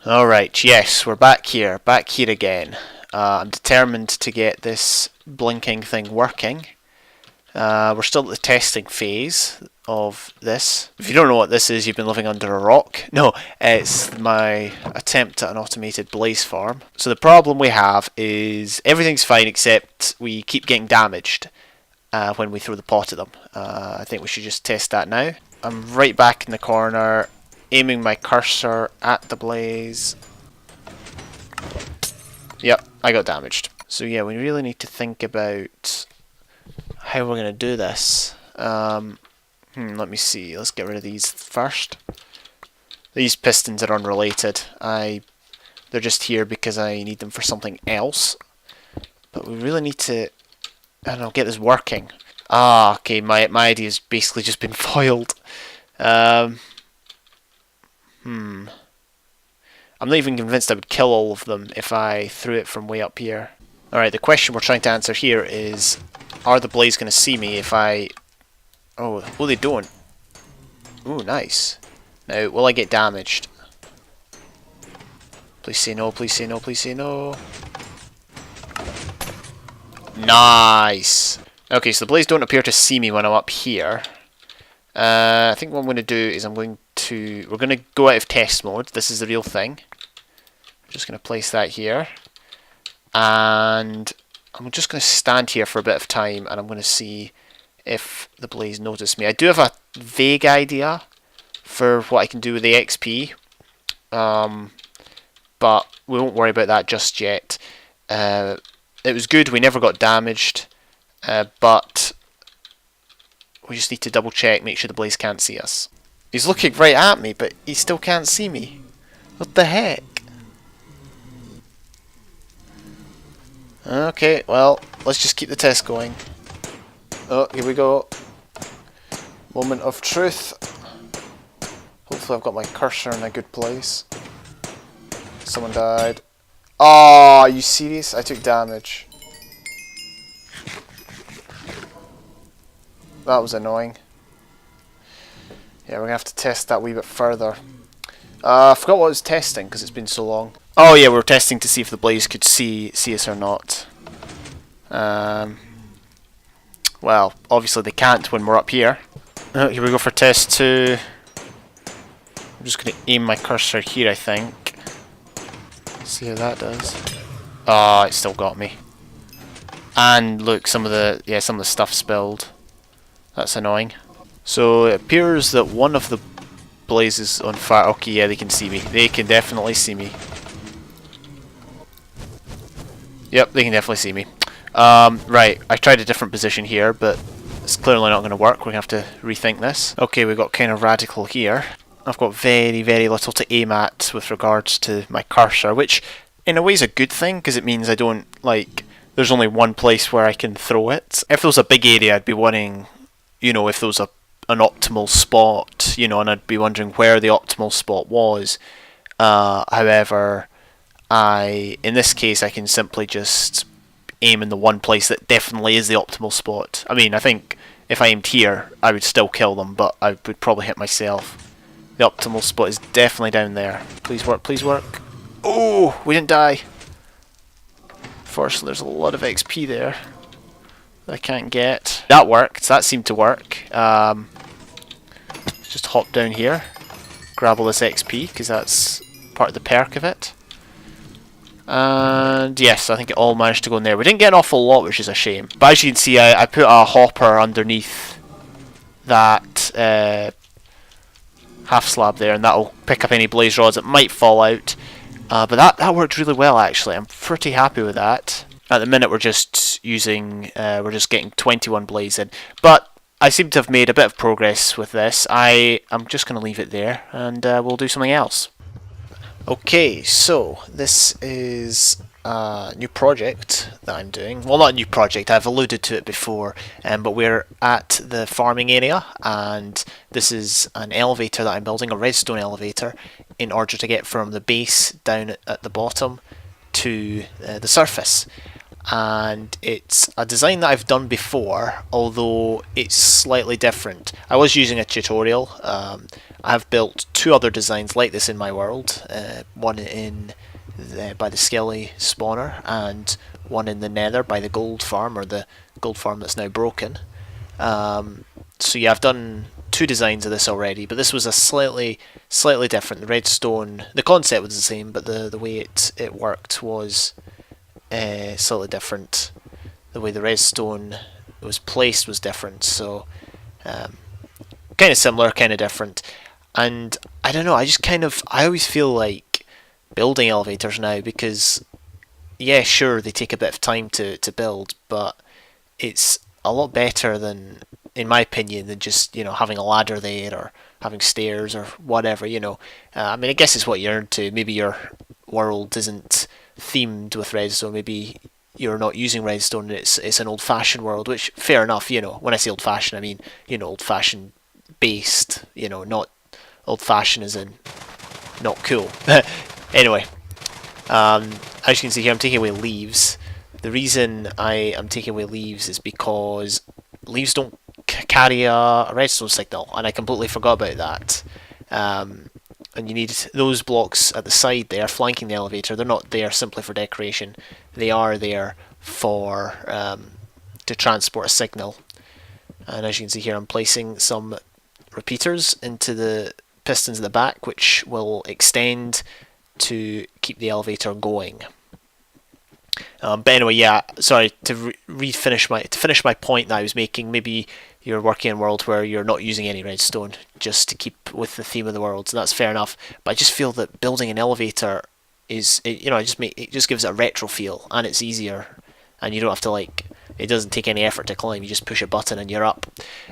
Alright, yes, we're back here again. I'm determined to get this blinking thing working. We're still at the testing phase of this. If you don't know what this is, you've been living under a rock. No, it's my attempt at an automated blaze farm. So the problem we have is everything's fine except we keep getting damaged when we throw the pot at them. I think we should just test that now. I'm right back in the corner, aiming my cursor at the blaze. Yep, I got damaged. So yeah, we really need to think about how we're going to do this. Let me see. Let's get rid of these first. These pistons are unrelated. They're just here because I need them for something else. But we really need to, I don't know, get this working. Ah, okay, my idea's basically just been foiled. I'm not even convinced I would kill all of them if I threw it from way up here. Alright, the question we're trying to answer here is, are the blaze going to see me if I... Oh, they don't. Ooh, nice. Now, will I get damaged? Please say no, please say no, please say no. Nice! Okay, so the blaze don't appear to see me when I'm up here. I think what I'm going to do is we're going to go out of test mode. This is the real thing. I'm just going to place that here. And I'm just going to stand here for a bit of time and I'm going to see if the blaze notice me. I do have a vague idea for what I can do with the XP. But we won't worry about that just yet. It was good, we never got damaged. But we just need to double check, make sure the blaze can't see us. He's looking right at me, but he still can't see me. What the heck? Okay, well, let's just keep the test going. Oh, here we go. Moment of truth. Hopefully I've got my cursor in a good place. Someone died. Oh, are you serious? I took damage. That was annoying. Yeah, we're going to have to test that a wee bit further. I forgot what I was testing because it's been so long. Oh yeah, we were testing to see if the blaze could see us or not. Well, obviously they can't when we're up here. Oh, here we go for test 2. I'm just going to aim my cursor here, I think. See how that does. Oh, it still got me. And look, some of the stuff spilled. That's annoying. So it appears that one of the blazes on fire. Okay, yeah, they can see me. They can definitely see me. Yep, they can definitely see me. Right, I tried a different position here, but it's clearly not going to work. We're going to have to rethink this. Okay, we got kind of radical here. I've got very, very little to aim at with regards to my cursor, which in a way is a good thing, because it means I don't, like, there's only one place where I can throw it. If there was a big area, I'd be wanting, you know, if there was an optimal spot, you know, and I'd be wondering where the optimal spot was. However, in this case, I can simply just aim in the one place that definitely is the optimal spot. I mean, I think if I aimed here, I would still kill them, but I would probably hit myself. The optimal spot is definitely down there. Please work, please work. Oh, we didn't die. Fortunately, there's a lot of XP there that I can't get. That worked. That seemed to work. Just hop down here, grab all this XP, because that's part of the perk of it. And yes, I think it all managed to go in there. We didn't get an awful lot, which is a shame. But as you can see, I put a hopper underneath that half slab there, and that'll pick up any blaze rods that might fall out. But that worked really well, actually. I'm pretty happy with that. At the minute, we're just using, we're just getting 21 blaze in. But I seem to have made a bit of progress with this. I'm just going to leave it there, and we'll do something else. Okay, so this is a new project that I'm doing. Well, not a new project, I've alluded to it before, but we're at the farming area, and this is an elevator that I'm building, a redstone elevator, in order to get from the base down at the bottom to the surface. and it's a design that I've done before, although it's slightly different. I was using a tutorial. I have built 2 other designs like this in my world, one by the Skelly spawner and one in the Nether by the gold farm, or the gold farm that's now broken. So yeah, I've done 2 designs of this already, but this was a slightly different. The redstone, the concept was the same, but the way it worked was slightly different. The way the redstone was placed was different, so kind of similar, kind of different. And I don't know, I always feel like building elevators now, because yeah, sure, they take a bit of time to build, but it's a lot better than, in my opinion, than just, having a ladder there or having stairs or whatever, I mean, I guess it's what you're into. Maybe your world isn't themed with redstone. Maybe you're not using redstone. It's an old-fashioned world, which, fair enough. When I say old-fashioned, I mean, old-fashioned based. Not old-fashioned as in not cool. Anyway, as you can see here, I'm taking away leaves. The reason I am taking away leaves is because leaves don't carry a redstone signal, and I completely forgot about that. And you need those blocks at the side there, flanking the elevator. They're not there simply for decoration. They are there for to transport a signal. And as you can see here, I'm placing some repeaters into the pistons at the back, which will extend to keep the elevator going. But anyway, yeah. Sorry, to finish my point that I was making. Maybe you're working in a world where you're not using any redstone, just to keep with the theme of the world, and that's fair enough. But I just feel that building an elevator it just gives it a retro feel, and it's easier, and you don't have to it doesn't take any effort to climb. You just push a button and you're up.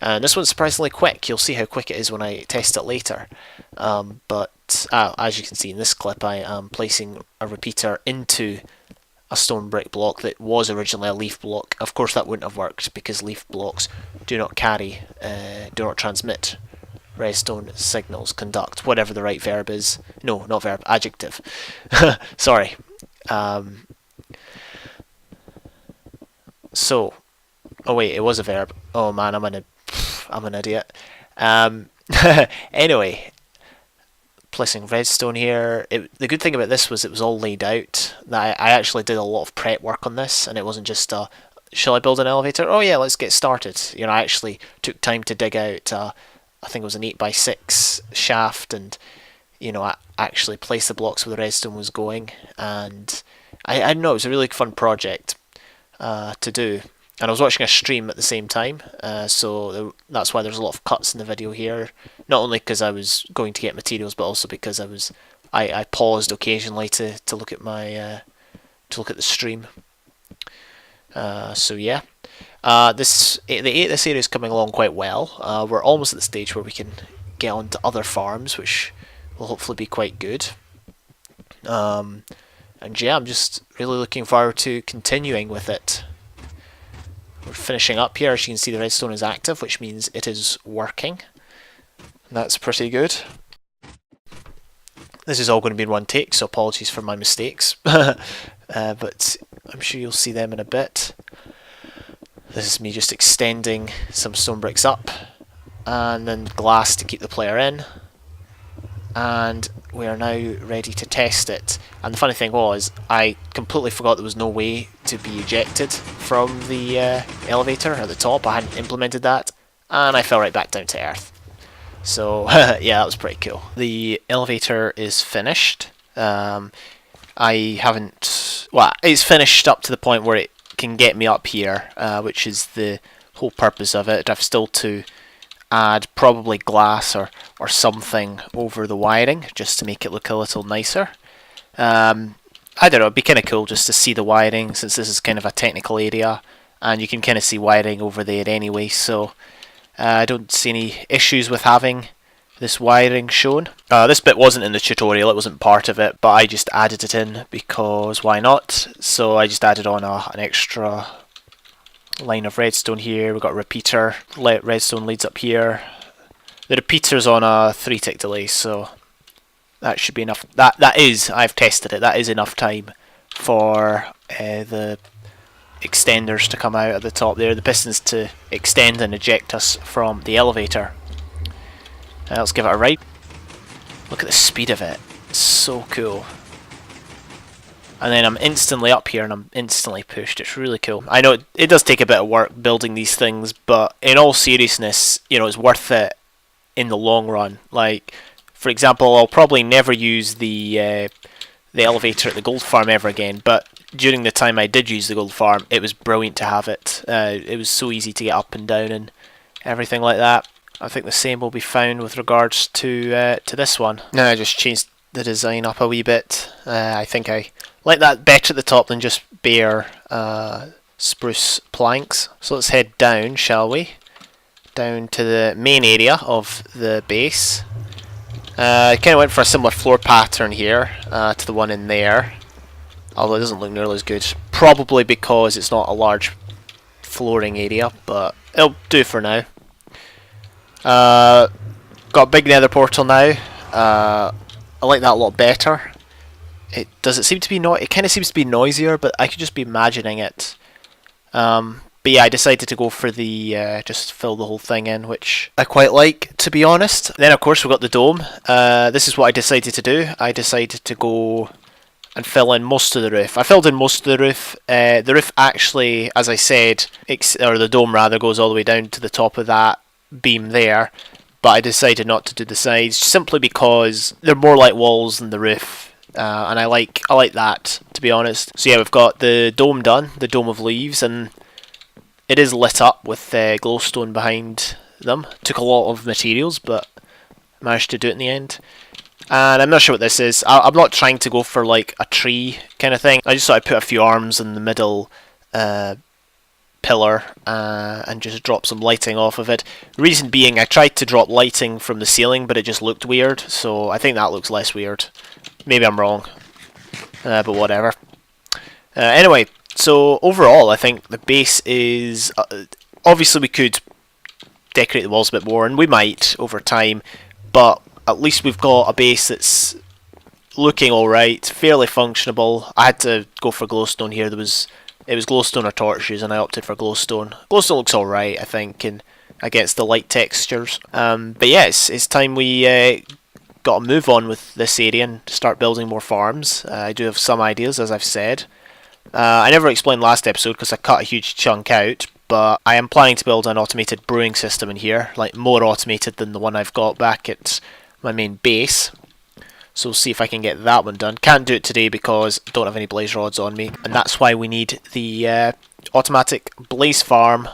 And this one's surprisingly quick. You'll see how quick it is when I test it later. But as you can see in this clip, I am placing a repeater into a stone brick block that was originally a leaf block. Of course, that wouldn't have worked because leaf blocks do not transmit redstone signals, conduct, whatever the right verb is. No, not verb, adjective. Sorry. So, oh wait, it was a verb. Oh man, I'm an idiot. Anyway, placing redstone here. The good thing about this was it was all laid out. That I actually did a lot of prep work on this, and it wasn't just shall I build an elevator? Oh yeah, let's get started. I actually took time to dig out. I think it was an 8x6 shaft, and I actually placed the blocks where the redstone was going, and I don't know. It was a really fun project to do. And I was watching a stream at the same time, so that's why there's a lot of cuts in the video here. Not only because I was going to get materials, but also because I paused occasionally to look at the stream. So yeah, this area is coming along quite well. We're almost at the stage where we can get on to other farms, which will hopefully be quite good. And yeah, I'm just really looking forward to continuing with it. We're finishing up here. As you can see, the redstone is active, which means it is working. That's pretty good. This is all going to be in one take, so apologies for my mistakes. But I'm sure you'll see them in a bit. This is me just extending some stone bricks up, and then glass to keep the player in. And we are now ready to test it. And the funny thing was, I completely forgot there was no way to be ejected from the elevator at the top. I hadn't implemented that, and I fell right back down to earth. So yeah, that was pretty cool. The elevator is finished. It's finished up to the point where it can get me up here, which is the whole purpose of it. I've still to add probably glass or something over the wiring just to make it look a little nicer. I don't know, it'd be kind of cool just to see the wiring, since this is kind of a technical area and you can kind of see wiring over there anyway, so I don't see any issues with having this wiring shown. This bit wasn't in the tutorial, it wasn't part of it, but I just added it in because why not? So I just added on an extra line of redstone here. We've got a repeater, redstone leads up here. The repeater's on a 3-tick delay, so that should be enough. That is, I've tested it, that is enough time for the extenders to come out at the top there, the pistons to extend and eject us from the elevator. Let's give it a ride. Look at the speed of it, it's so cool. And then I'm instantly up here and I'm instantly pushed. It's really cool. I know it does take a bit of work building these things, but in all seriousness, you know, it's worth it in the long run. Like, for example, I'll probably never use the elevator at the gold farm ever again, but during the time I did use the gold farm, it was brilliant to have it. It was so easy to get up and down and everything like that. I think the same will be found with regards to this one. Now I just changed the design up a wee bit. I think I like that better at the top than just bare spruce planks. So let's head down, shall we? Down to the main area of the base. I kind of went for a similar floor pattern here to the one in there, although it doesn't look nearly as good. Probably because it's not a large flooring area, but it'll do for now. Got a big nether portal now. I like that a lot better. It seem to be it kind of seems to be noisier, but I could just be imagining it. But yeah, I decided to go for the just fill the whole thing in, which I quite like, to be honest. Then of course we've got the dome. This is what I decided to do. I decided to go and fill in most of the roof. I filled in most of the roof. The roof actually, as I said, or the dome rather, goes all the way down to the top of that beam there. But I decided not to do the sides, simply because they're more like walls than the roof. And I like that, to be honest. So yeah, we've got the dome done, the dome of leaves, and it is lit up with glowstone behind them. Took a lot of materials, but managed to do it in the end. And I'm not sure what this is. I'm not trying to go for like a tree kind of thing. I just thought I'd put a few arms in the middle pillar and just drop some lighting off of it. Reason being, I tried to drop lighting from the ceiling, but it just looked weird. So I think that looks less weird. Maybe I'm wrong, but whatever. Anyway. So overall, I think the base is obviously we could decorate the walls a bit more, and we might over time. But at least we've got a base that's looking all right, fairly functionable. I had to go for glowstone here. It was glowstone or torches, and I opted for glowstone. Glowstone looks all right, I think, and against the light textures. But yeah, it's time we got to move on with this area and start building more farms. I do have some ideas, as I've said. I never explained last episode because I cut a huge chunk out, but I am planning to build an automated brewing system in here, like more automated than the one I've got back at my main base. So we'll see if I can get that one done. Can't do it today because I don't have any blaze rods on me, and that's why we need the automatic blaze farm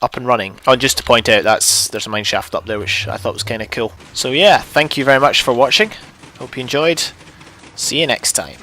up and running. Oh, and just to point out, there's a mine shaft up there, which I thought was kind of cool. So yeah, thank you very much for watching. Hope you enjoyed. See you next time.